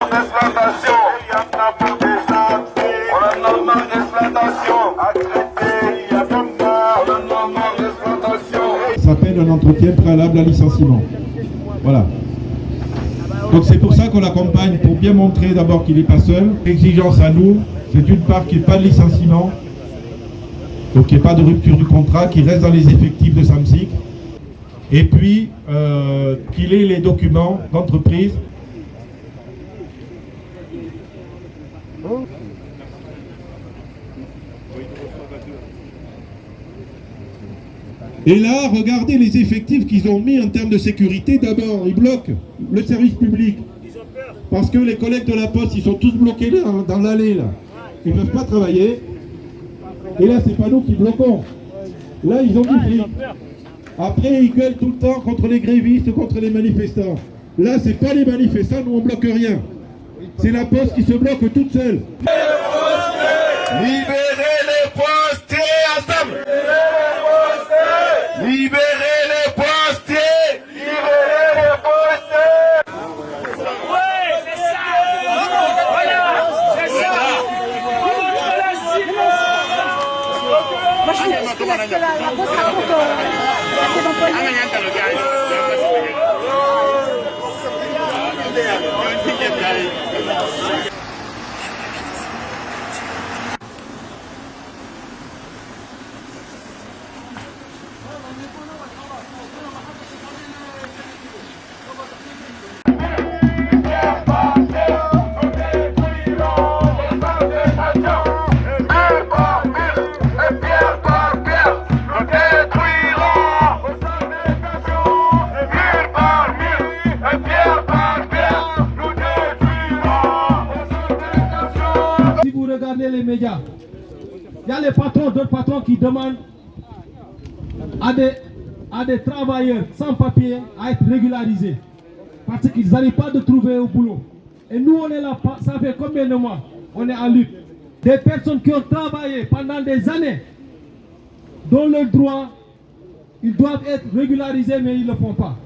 Exploitation, il y en a pour des abcès. On a normal d'exploitation. Agressé, il y a comme ça. On a normal d'exploitation. Ça s'appelle un entretien préalable à licenciement. Voilà. Donc c'est pour ça qu'on l'accompagne, pour bien montrer d'abord qu'il n'est pas seul. L'exigence à nous, c'est d'une part qu'il n'y ait pas de licenciement, donc qu'il n'y ait pas de rupture du contrat, qu'il reste dans les effectifs de Samsic, et puis qu'il ait les documents d'entreprise. Et là, regardez les effectifs qu'ils ont mis en termes de sécurité. D'abord, ils bloquent le service public. Parce que les collègues de la Poste, ils sont tous bloqués là, dans l'allée. Là. Ils ne peuvent pas travailler. Et là, c'est pas nous qui bloquons. Là, ils ont du flic. Après, ils gueulent tout le temps contre les grévistes, contre les manifestants. Là, c'est pas les manifestants, nous on bloque rien. C'est la Poste qui se bloque toute seule. Libérez les postiers ensemble. Libérez les postiers. Libérez les postiers. Ouais, c'est ça. Voilà, c'est ça. Moi je trouve que la Poste raconte la saison politique. Si vous regardez les médias, il y a les patrons, d'autres patrons qui demandent à des travailleurs sans papier à être régularisés parce qu'ils n'arrivent pas de trouver au boulot. Et nous, on est là, ça fait combien de mois? On est en lutte. Des personnes qui ont travaillé pendant des années, dont le droit, ils doivent être régularisés, mais ils ne le font pas.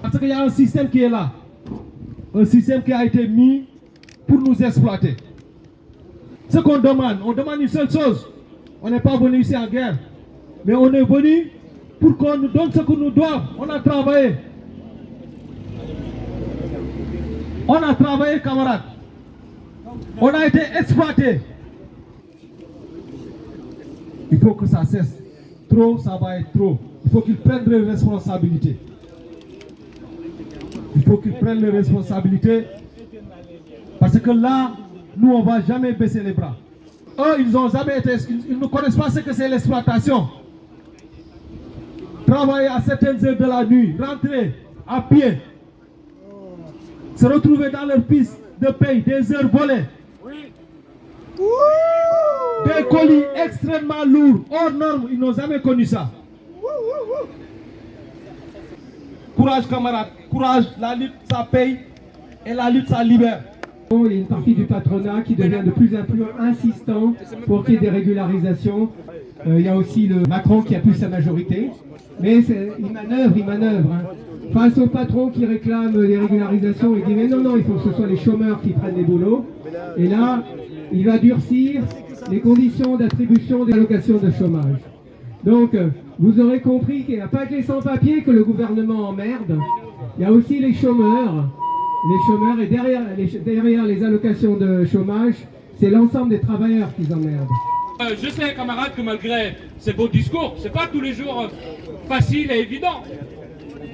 Parce qu'il y a un système qui est là. Un système qui a été mis pour nous exploiter. Ce qu'on demande, on demande une seule chose. On n'est pas venu ici en guerre. Mais on est venu pour qu'on nous donne ce que nous doivent. On a travaillé. On a travaillé, camarades. On a été exploités. Il faut que ça cesse. Trop, ça va être trop. Il faut qu'ils prennent les responsabilités. Il faut qu'ils prennent les responsabilités. Parce que là, nous, on ne va jamais baisser les bras. Eux, ils n'ont jamais été... Ils ne connaissent pas ce que c'est l'exploitation. Travailler à certaines heures de la nuit, rentrer à pied, se retrouver dans leur piste de paye, des heures volées. Des colis extrêmement lourds, hors normes, ils n'ont jamais connu ça. Courage camarades, courage, la lutte ça paye et la lutte ça libère. Il y a une partie du patronat qui devient de plus en plus insistant pour qu'il y ait des régularisations. Il y a aussi le Macron qui a plus sa majorité. Mais il manœuvre. Hein. Face au patron qui réclame les régularisations, il dit mais non, il faut que ce soit les chômeurs qui prennent les boulots. Et là, il va durcir les conditions d'attribution des allocations de chômage. Donc, vous aurez compris qu'il n'y a pas que les sans-papiers que le gouvernement emmerde. Il y a aussi les chômeurs. Les chômeurs et derrière les allocations de chômage, c'est l'ensemble des travailleurs qu'ils emmerdent. Je sais, camarades, que malgré ces beaux discours, c'est pas tous les jours facile et évident.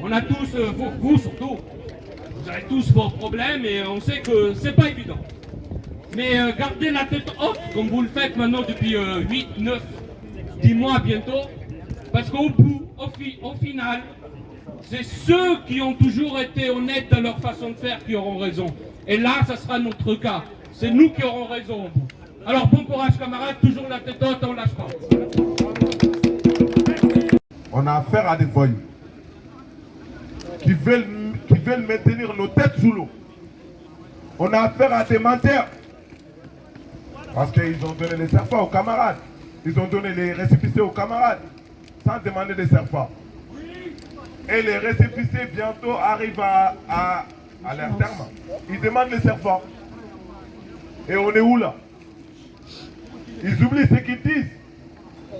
On a tous, vous surtout, vous avez tous vos problèmes et on sait que c'est pas évident. Mais gardez la tête haute, comme vous le faites maintenant depuis 8, 9, 10 mois bientôt, parce qu'au bout, au final, c'est ceux qui ont toujours été honnêtes dans leur façon de faire qui auront raison. Et là, ça sera notre cas. C'est nous qui aurons raison au bout. Alors bon courage camarades, toujours la tête haute, on lâche pas. On a affaire à des voyous qui veulent maintenir nos têtes sous l'eau. On a affaire à des menteurs. Parce qu'ils ont donné les serfs aux camarades. Ils ont donné les récépissés aux camarades. Sans demander des serfs. Et les récépissés bientôt arrivent à à leur terme. Ils demandent les servants. Et on est où là? Ils oublient ce qu'ils disent.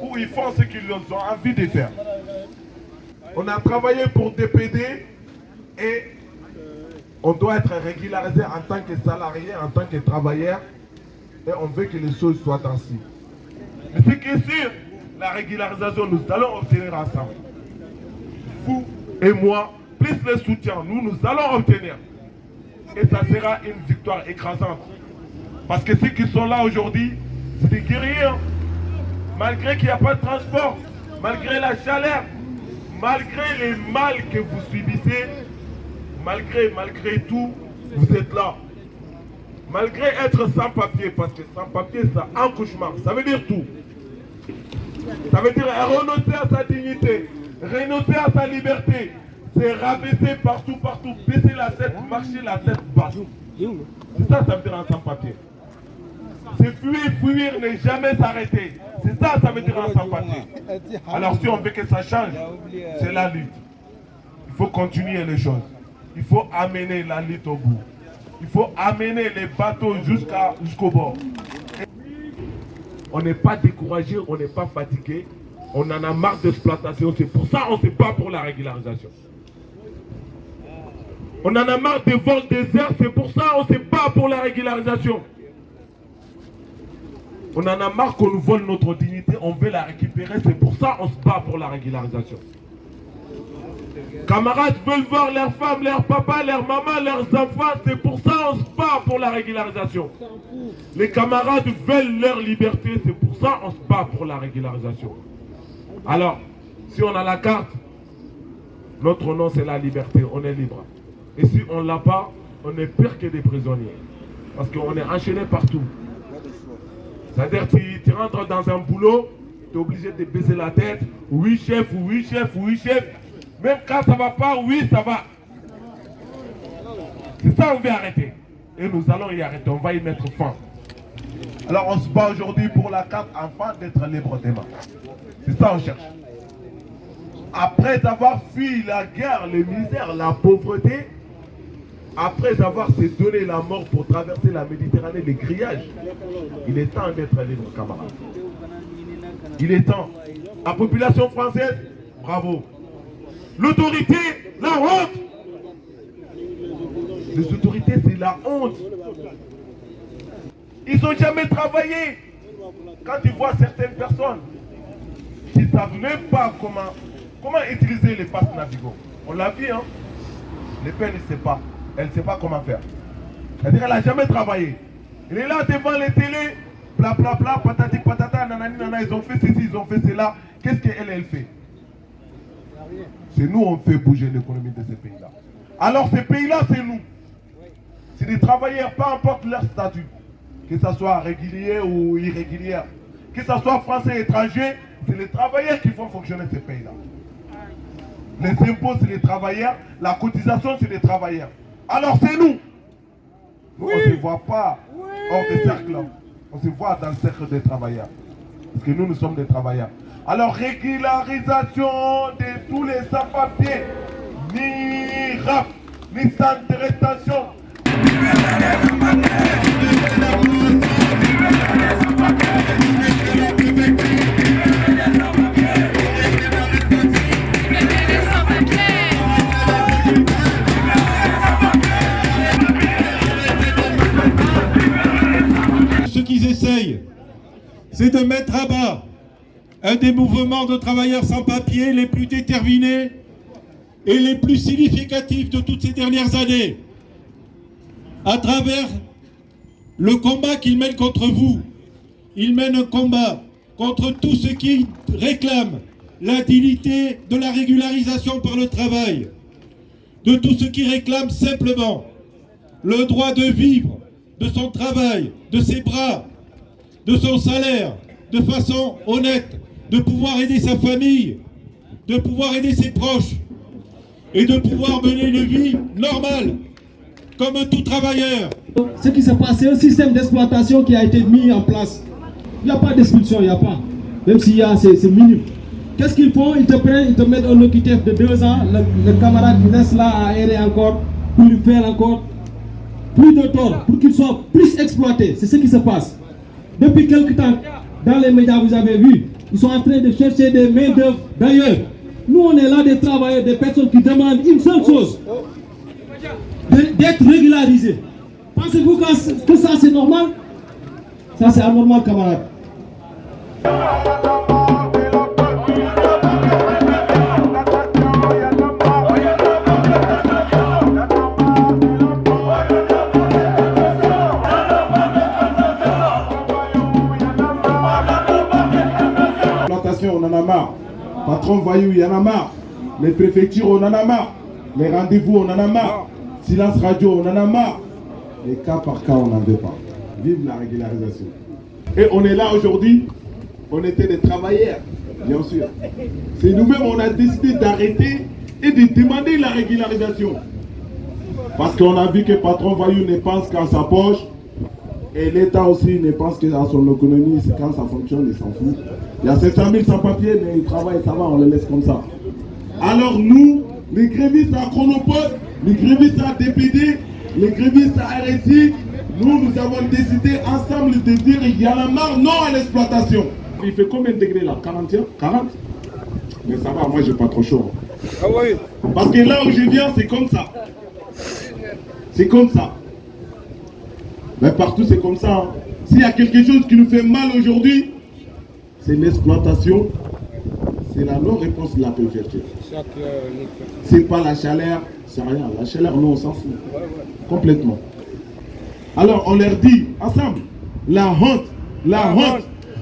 Ou ils font ce qu'ils ont envie de faire. On a travaillé pour DPD et on doit être régularisé en tant que salarié, en tant que travailleur. Et on veut que les choses soient ainsi. Mais ce qui est sûr, la régularisation, nous allons obtenir ensemble. Vous et moi, plus le soutien, nous allons obtenir. Et ça sera une victoire écrasante. Parce que ceux qui sont là aujourd'hui, c'est des guerriers. Malgré qu'il n'y a pas de transport, malgré la chaleur, malgré les mal que vous subissez, malgré tout, vous êtes là. Malgré être sans papier, parce que sans papier, c'est un cauchemar. Ça veut dire tout. Ça veut dire renoncer à sa dignité, renoncer à sa liberté. C'est rabaisser partout, baisser la tête, marcher la tête basse. C'est ça, ça veut dire un sans-papier. C'est fuir, ne jamais s'arrêter. C'est ça, ça veut dire un sans-papier. Alors si on veut que ça change, c'est la lutte. Il faut continuer les choses. Il faut amener la lutte au bout. Il faut amener les bateaux jusqu'au bord. On n'est pas découragé, on n'est pas fatigué. On en a marre d'exploitation. C'est pour ça qu'on ne se bat pour la régularisation. On en a marre des vols des airs. C'est pour ça qu'on ne se bat pour la régularisation. On en a marre qu'on nous vole notre dignité. On veut la récupérer. C'est pour ça qu'on se bat pour la régularisation. Camarades veulent voir leurs femmes, leurs papas, leurs mamans, leurs enfants. C'est pour ça qu'on se bat pour la régularisation. Les camarades veulent leur liberté. C'est pour ça qu'on se bat pour la régularisation. Alors, si on a la carte, notre nom c'est la liberté. On est libre. Et si on ne l'a pas, on est pire que des prisonniers. Parce qu'on est enchaîné partout. C'est-à-dire que tu rentres dans un boulot, tu es obligé de baisser la tête. Oui chef, oui chef, oui chef. Même quand ça ne va pas, oui ça va. C'est ça qu'on veut arrêter. Et nous allons y arrêter, on va y mettre fin. Alors on se bat aujourd'hui pour la carte afin d'être libre demain. C'est ça qu'on cherche. Après avoir fui la guerre, les misères, la pauvreté, après avoir se donné la mort pour traverser la Méditerranée, les grillages, il est temps d'être libre, camarades. Il est temps. La population française, bravo. L'autorité, la honte. Les autorités, c'est la honte. Ils n'ont jamais travaillé. Quand tu vois certaines personnes qui ne savent même pas comment utiliser les passes Navigo. On l'a vu, hein. Les peines, elle ne sait pas. Elle ne sait pas comment faire. C'est-à-dire qu'elle n'a jamais travaillé. Elle est là devant les télés, bla bla bla, patati patata, nanani nana, ils ont fait ceci, ils ont fait cela. Qu'est-ce qu'elle fait? C'est nous, on fait bouger l'économie de ces pays-là. Alors ces pays-là, c'est nous. C'est des travailleurs, peu importe leur statut. Que ce soit régulier ou irrégulier. Que ce soit français, étranger, c'est les travailleurs qui font fonctionner ces pays-là. Les impôts, c'est les travailleurs. La cotisation, c'est les travailleurs. Alors c'est nous. Nous, on ne se voit pas hors des cercles. On se voit dans le cercle des travailleurs. Parce que nous sommes des travailleurs. Alors régularisation de tous les sans-papiers. Ni rap, ni centre de rétention. Ce qu'ils essayent, c'est de mettre à bas un des mouvements de travailleurs sans papier les plus déterminés et les plus significatifs de toutes ces dernières années. À travers le combat qu'ils mènent contre vous, ils mènent un combat contre tous ceux qui réclament la dignité de la régularisation par le travail, de tous ceux qui réclament simplement le droit de vivre de son travail, de ses bras, de son salaire, de façon honnête, de pouvoir aider sa famille, de pouvoir aider ses proches et de pouvoir mener une vie normale, comme tout travailleur. Ce qui s'est passé, un système d'exploitation qui a été mis en place. Il n'y a pas d'expulsion, il n'y a pas. Même s'il y a, c'est minime. Qu'est-ce qu'ils font? Ils te prennent, ils te mettent un OQTF de 2 ans, le camarade qui reste là à errer encore, pour lui faire encore plus de tort, pour qu'il soit plus exploité. C'est ce qui se passe. Depuis quelque temps, dans les médias, vous avez vu, ils sont en train de chercher des main-d'œuvre d'ailleurs. Nous, on est là des travailleurs, des personnes qui demandent une seule chose, d'être régularisés. Pensez-vous que ça c'est normal? Ça c'est anormal, camarades. On en a marre. Patron voyou, il y en a marre. Les préfectures, on en a marre. Les rendez-vous, on en a marre. Silence radio, on en a marre. Et cas par cas, on n'en veut pas. Vive la régularisation. Et on est là aujourd'hui, on était des travailleurs, bien sûr. C'est nous-mêmes, on a décidé d'arrêter et de demander la régularisation. Parce qu'on a vu que patron voyou ne pense qu'à sa poche. Et l'État aussi ne pense qu'à son économie, c'est quand ça fonctionne, il s'en fout. Il y a 700 000 sans-papiers, mais ils travaillent, ça va, on les laisse comme ça. Alors nous, les grévistes à Chronopost, les grévistes à DPD, les grévistes à RSI, nous avons décidé ensemble de dire il y en a marre, non à l'exploitation. Il fait combien de degrés là? 40? Mais ça va, moi j'ai pas trop chaud. Ah oui. Parce que là où je viens, c'est comme ça. C'est comme ça. Mais partout c'est comme ça. Hein. S'il y a quelque chose qui nous fait mal aujourd'hui, c'est l'exploitation. C'est la non-réponse de la pauvreté. C'est pas la chaleur, c'est rien. La chaleur, non, on s'en fout. Complètement. Alors on leur dit ensemble, la honte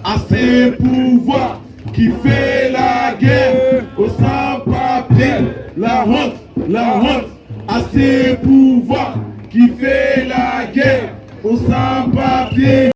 à ses pouvoirs qui fait la guerre aux sans-papiers. La honte à ses pouvoirs qui fait la guerre aux sans-papiers.